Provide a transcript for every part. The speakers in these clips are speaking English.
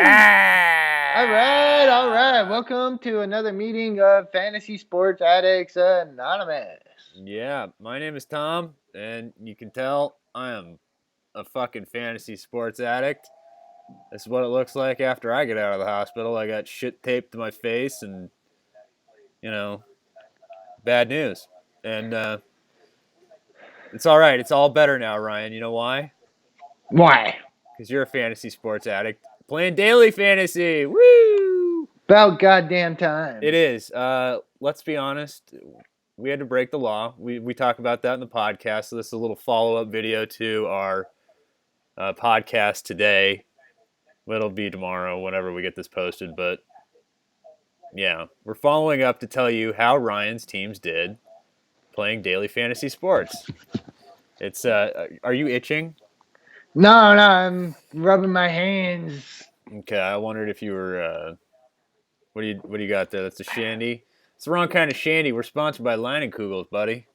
All right. Welcome to another meeting of Fantasy Sports Addicts Anonymous. Yeah, my name is Tom, and you can tell I am a fucking fantasy sports addict. This is what it looks like after I get out of the hospital. I got shit taped to my face and, bad news. And it's all right. It's all better now, Ryan. You know why? Why? Because you're a fantasy sports addict playing daily fantasy. Woo! About goddamn time. It is. Let's be honest. We had to break the law. We talk about that in the podcast. So this is a little follow-up video to our podcast today. It'll be tomorrow whenever we get this posted. But yeah, we're following up to tell you how Ryan's teams did playing daily fantasy sports. It's are you itching? No, I'm rubbing my hands. Okay, I wondered if you were. What do you got there? That's a Shandy. It's the wrong kind of Shandy. We're sponsored by Leinenkugels, buddy.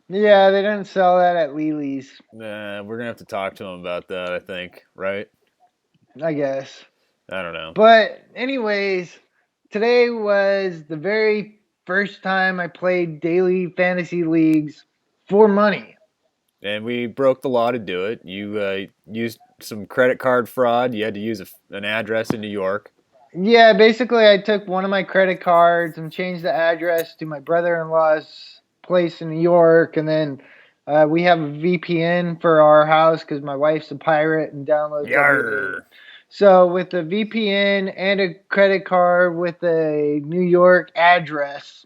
Yeah, they didn't sell that at Lily's. We're gonna have to talk to him about that. I think, right? I guess. I don't know. But anyways, today was the very first time I played daily fantasy leagues for money. And we broke the law to do it. You used some credit card fraud. You had to use an address in New York. Yeah, basically I took one of my credit cards and changed the address to my brother-in-law's place in New York, and then we have a VPN for our house because my wife's a pirate and downloads everything. So with the VPN and a credit card with a New York address,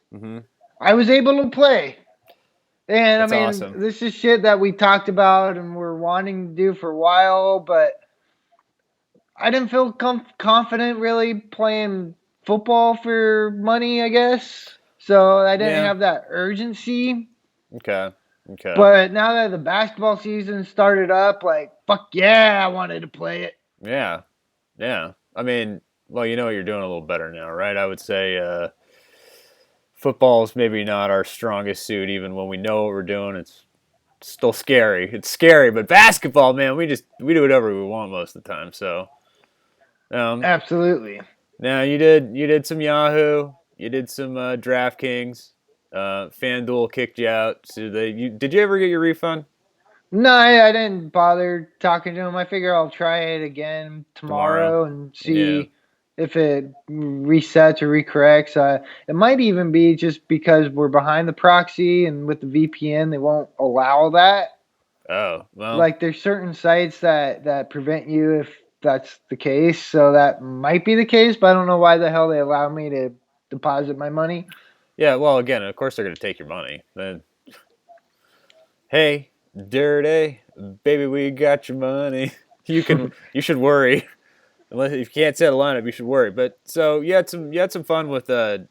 I was able to play. And That's I mean, awesome. This is shit that we talked about and we're wanting to do for a while, but I didn't feel confident really playing football for money, I guess. So I didn't have that urgency. Okay. But now that the basketball season started up, like, fuck yeah, I wanted to play it. Yeah. I mean, well, you know you're doing a little better now, right? I would say football is maybe not our strongest suit, even when we know what we're doing. It's still scary. It's scary, but basketball, man, we do whatever we want most of the time. So, Absolutely. now you did some Yahoo, you did some DraftKings. Fanduel kicked you out. So did you ever get your refund? No, I didn't bother talking to him. I figure I'll try it again tomorrow and see if it resets or recorrects. It might even be just because we're behind the proxy and with the VPN they won't allow that. Oh, well. Like there's certain sites that prevent you if that's the case. So that might be the case, but I don't know why the hell they allow me to deposit my money. Yeah, well, again, of course they're going to take your money. Then, hey, dirty baby, we got your money. You should worry. Unless if you can't set a lineup, you should worry. But so you had some fun with your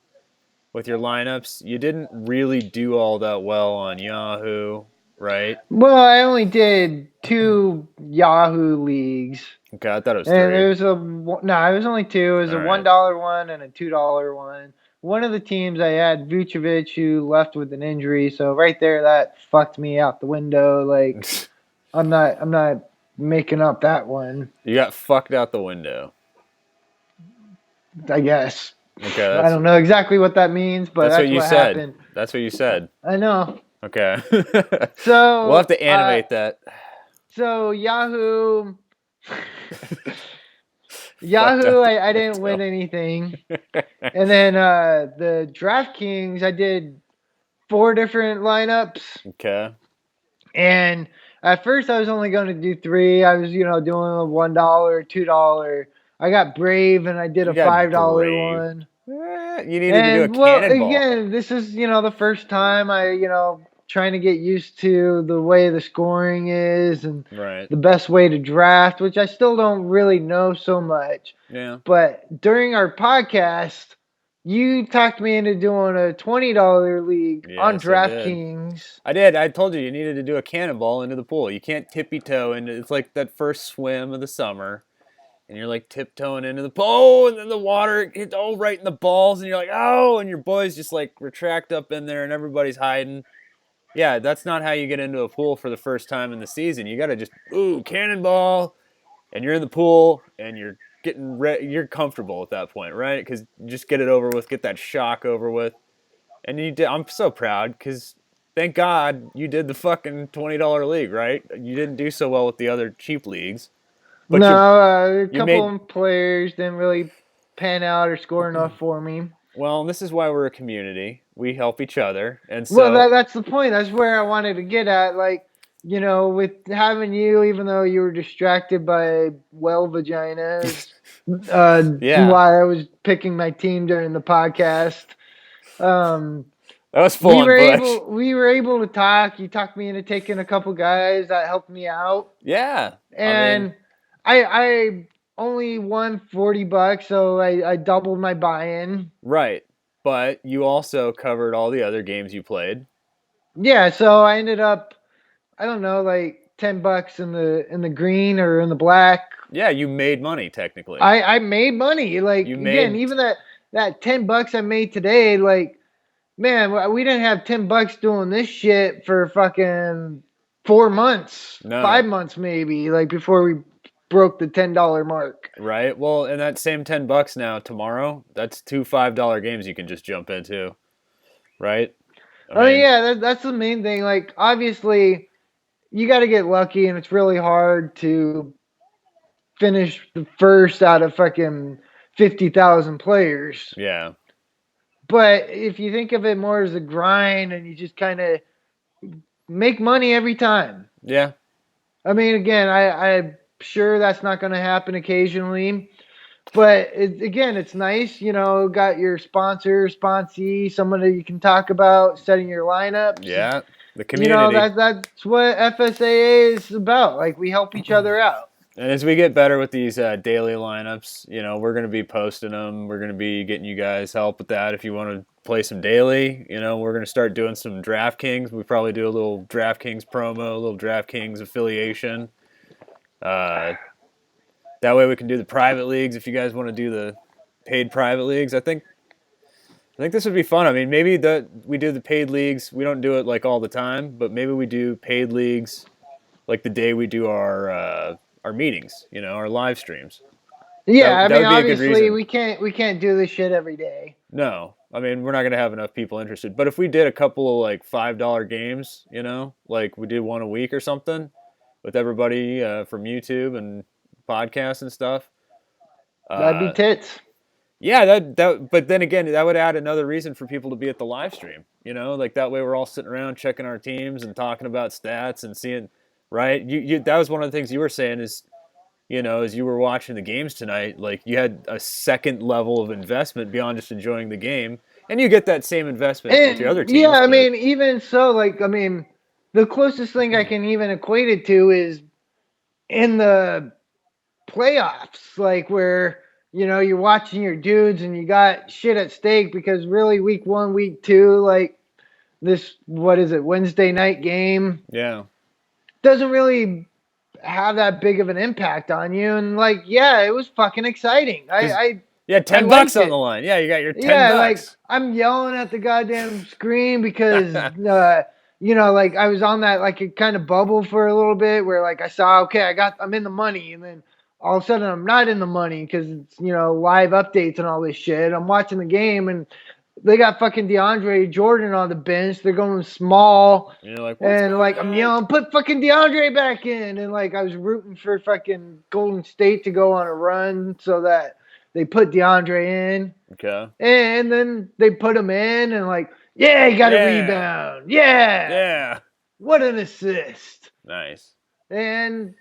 lineups. You didn't really do all that well on Yahoo, right? Well, I only did 2 Yahoo leagues. Okay, I thought it was and 3. it was it was only 2. It was a $1 one and a $2 one. One of the teams I had Vucevic, who left with an injury, so right there that fucked me out the window. Like I'm not making up that one. You got fucked out the window, I guess. Okay, I don't know exactly what that means, but that's what said. happened. That's what you said. I know. Okay. So we'll have to animate that. So Yahoo, I didn't win anything. And then the DraftKings, I did 4 different lineups. Okay. And at first I was only going to do 3. I was, doing a $1, $2. I got brave and I did a $5 one. You needed to do a cannonball. Again, this is, the first time I, trying to get used to the way the scoring is and the best way to draft, which I still don't really know so much. Yeah. But during our podcast, you talked me into doing a $20 league on DraftKings. I did. I told you needed to do a cannonball into the pool. You can't tippy-toe into. It's like that first swim of the summer. And you're like tiptoeing into the pool, and then the water hits right in the balls, and you're like, oh, and your boys just like retract up in there, and everybody's hiding. Yeah, that's not how you get into a pool for the first time in the season. You got to just, cannonball. and you're in the pool and you're you're comfortable at that point, right? Because you just get it over with, get that shock over with, and you did. I'm so proud because thank God you did the fucking $20 league, right? You didn't do so well with the other cheap leagues, but No, a you couple made of players didn't really pan out or score enough for me. well. And this is why we're a community. We help each other, and Well, so that's the point. That's where I wanted to get at. Like, with having you, even though you were distracted by well vaginas, yeah, while I was picking my team during the podcast, um, that was full we on were Bush. able to talk. You talked me into taking a couple guys that helped me out, Yeah, I mean, and I only won $40, so I doubled my buy-in. right. But you also covered all the other games you played. Yeah, so I ended up, I don't know, like $10 in the green or in the black. Yeah, you made money technically. I made money. Like You again, made even that $10 I made today, like man, we didn't have $10 doing this shit for fucking 4 months, no, 5 months maybe, like before we broke the $10 mark. right? Well, and that same $10 now tomorrow, that's two $5 games you can just jump into, right? I Oh mean, yeah, that's the main thing. Like obviously, you got to get lucky, and it's really hard to finish the first out of fucking 50,000 players. yeah, But if you think of it more as a grind and you just kind of make money every time. yeah, I mean, again, I'm sure that's not going to happen occasionally. But again, it's nice, got your sponsor, sponsee, someone that you can talk about, setting your lineups. yeah. The community. That's what FSAA is about. Like we help each other out. And as we get better with these daily lineups, we're going to be posting them. We're going to be getting you guys help with that. If you want to play some daily, we're going to start doing some DraftKings. We probably do a little DraftKings promo, a little DraftKings affiliation. Uh, that way we can do the private leagues. If you guys want to do the paid private leagues, I think this would be fun. I mean, maybe we do the paid leagues. We don't do it like all the time, but maybe we do paid leagues like the day we do our meetings, our live streams. Yeah, I That mean, would be a good obviously reason. we can't do this shit every day. No, I mean we're not gonna have enough people interested. But if we did a couple of like $5 games, like we did one a week or something, with everybody from YouTube and podcasts and stuff. That'd be Uh, tits. yeah, that. But then again, that would add another reason for people to be at the live stream. Like that way we're all sitting around checking our teams and talking about stats and seeing. Right, you that was one of the things you were saying is as you were watching the games tonight, like you had a second level of investment beyond just enjoying the game, and you get that same investment with your other And yeah, teams. I But mean, even so, like, I mean, the closest thing I can even equate it to is in the playoffs, like where you're watching your dudes and you got shit at stake because really week 1, week 2, like this, what is it, Wednesday night game yeah, doesn't really have that big of an impact on you. And like, yeah, it was fucking exciting. I because I, you had I $10 liked on the it. line. Yeah, you got your ten Yeah, like bucks. I'm yelling at the goddamn screen because like I was on that like it kind of bubble for a little bit where like I saw okay, I'm in the money, and then all of a sudden I'm not in the money because it's live updates and all this shit. I'm watching the game and they got fucking DeAndre Jordan on the bench. They're going small. And you're like, what's And going like I'm on? yelling, put fucking DeAndre back in, and like I was rooting for fucking Golden State to go on a run so that they put DeAndre in. Okay. And then they put him in, and like, yeah, he got a Yeah. rebound. Yeah, Yeah. what an assist. Nice. And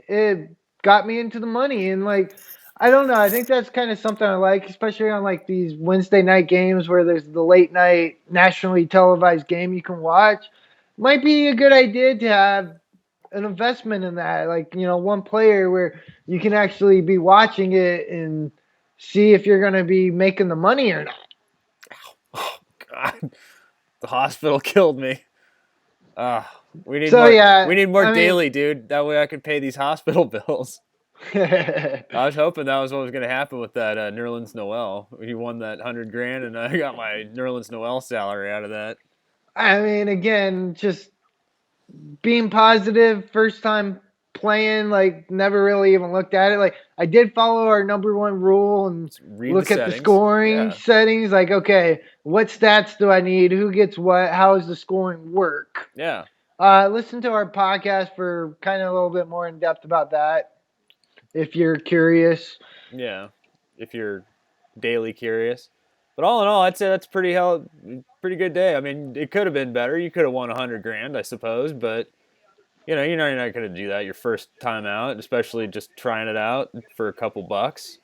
it got me into the money. And like, I don't know. I think that's kind of something I like, especially on like these Wednesday night games where there's the late night nationally televised game you can watch. Might be a good idea to have an investment in that. Like, one player where you can actually be watching it and see if you're going to be making the money or not. Oh God, the hospital killed me. Uh, we need So more. yeah, We need more I mean, daily, dude. That way I can pay these hospital bills. I I was hoping that was what was going to happen with that Nerlens Noel. He won that 100 grand, and I got my Nerlens Noel salary out of that. mean, again, just being positive. First time playing, like never really even looked at it. Like I did follow our number one rule and Read the look at the settings. scoring Yeah. settings. Like, okay, what stats do I need? Who gets what? How does the scoring work? Yeah. Listen to our podcast for kind of a little bit more in depth about that if you're curious. Yeah. If you're daily curious. But all in all, I'd say that's pretty good day. I mean, it could have been better. You could have won 100 grand, I suppose, but you're not going to do that your first time out, especially just trying it out for a couple bucks.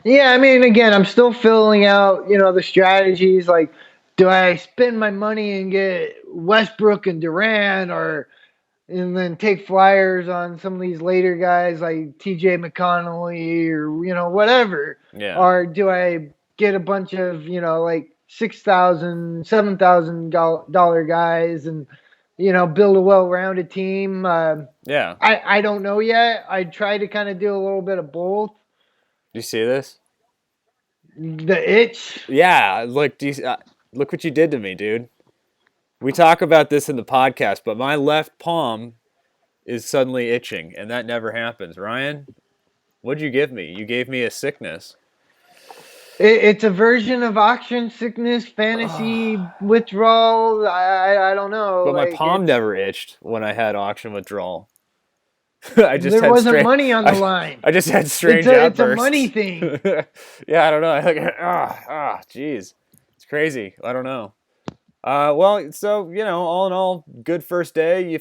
Yeah, I mean, again, I'm still filling out, the strategies. Like, do I spend my money and get Westbrook and Durant, and then take flyers on some of these later guys like T.J. McConnelly or whatever, Yeah. or do I get a bunch of like $6,000, $7,000 guys and build a well-rounded team? Yeah. I don't know yet. I try to kind of do a little bit of both. Do you see this? The itch. Yeah. Look what you did to me, dude. We talk about this in the podcast, but my left palm is suddenly itching, and that never happens. Ryan, what'd you give me? You gave me a sickness. It's a version of auction sickness, fantasy withdrawal. I don't know. But my Like palm it's never itched when I had auction withdrawal. I just there had wasn't strange. money on the line. I just had It's strange a money outbursts. thing. Yeah, I don't know. Jeez, it's crazy. I don't know. Well, so all in all, good first day. You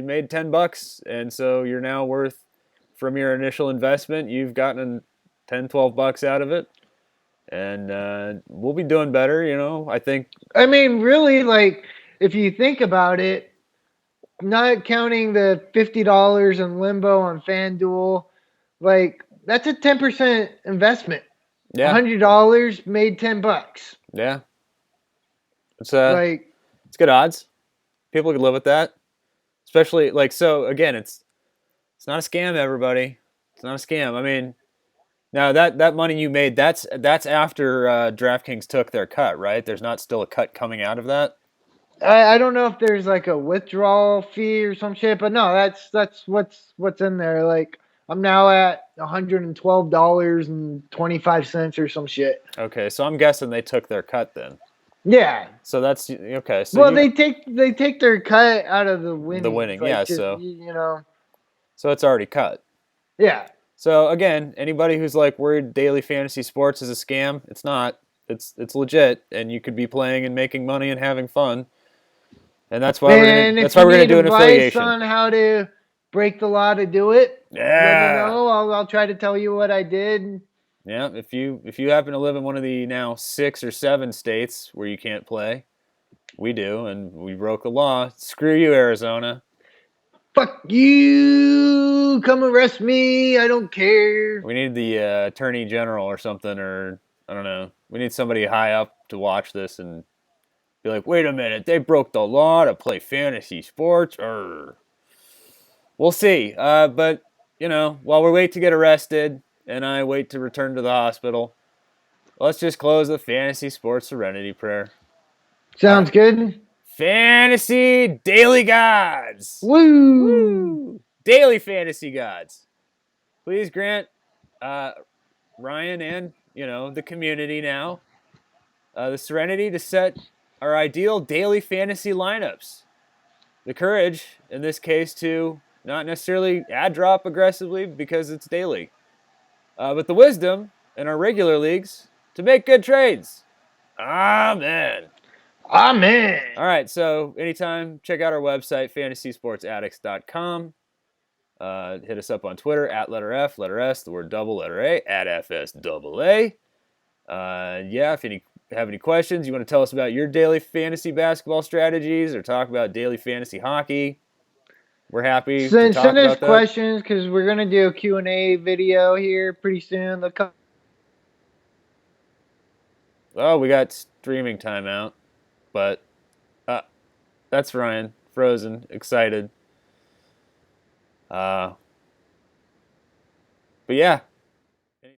made $10, and so you're now worth, from your initial investment, you've gotten 10, $12 out of it, and we'll be doing better. I think. I mean, really, like if you think about it, not counting the $50 in limbo on Fanduel, like that's a 10% investment. Yeah, $100 made $10. yeah. It's Like it's good odds. People could live with that, especially so. Again, it's not a scam, everybody. It's not a scam. I mean, now that money you made, that's after DraftKings took their cut, right? There's not still a cut coming out of that. I don't know if there's like a withdrawal fee or some shit, but no, that's what's in there. Like I'm now at $112.25 or some shit. Okay, so I'm guessing they took their cut then. Yeah. So that's okay. So Well, they take their cut out of the the winnings, winning, yeah. like just So you know. so it's already cut. Yeah. So again, anybody who's like worried daily fantasy sports is a scam, it's not. It's legit, and you could be playing and making money and having fun. And that's why And if we're you gonna need do an advice affiliation. on how to break the law to do it, let me Yeah. know. I'll try to tell you what I did. Yeah, if you happen to live in one of the now 6 or 7 states where you can't play, we do, and we broke the law. Screw you, Arizona. Fuck you! Come arrest me. I don't care. We need the attorney general or something, or I don't know. We need somebody high up to watch this and be like, wait a minute, they broke the law to play fantasy sports. We'll see. But while we wait to get arrested and I wait to return to the hospital, let's just close the fantasy sports serenity prayer. All Sounds right. good. Fantasy daily gods. Woo! Woo! Daily fantasy gods. Please grant Ryan and the community now the serenity to set our ideal daily fantasy lineups. The courage, in this case, to not necessarily add drop aggressively because it's daily, but the wisdom in our regular leagues to make good trades. Amen. Amen. All right, so anytime, check out our website, fantasysportsaddicts.com. Hit us up on Twitter at letter F, letter S, the word double, letter A, at FSAA. Yeah, if you have any questions, you want to tell us about your daily fantasy basketball strategies or talk about daily fantasy hockey, we're happy to talk Send us about that. questions because we're gonna do a Q&A video here pretty soon. Oh, we got streaming timeout, but that's Ryan, frozen, excited. But yeah,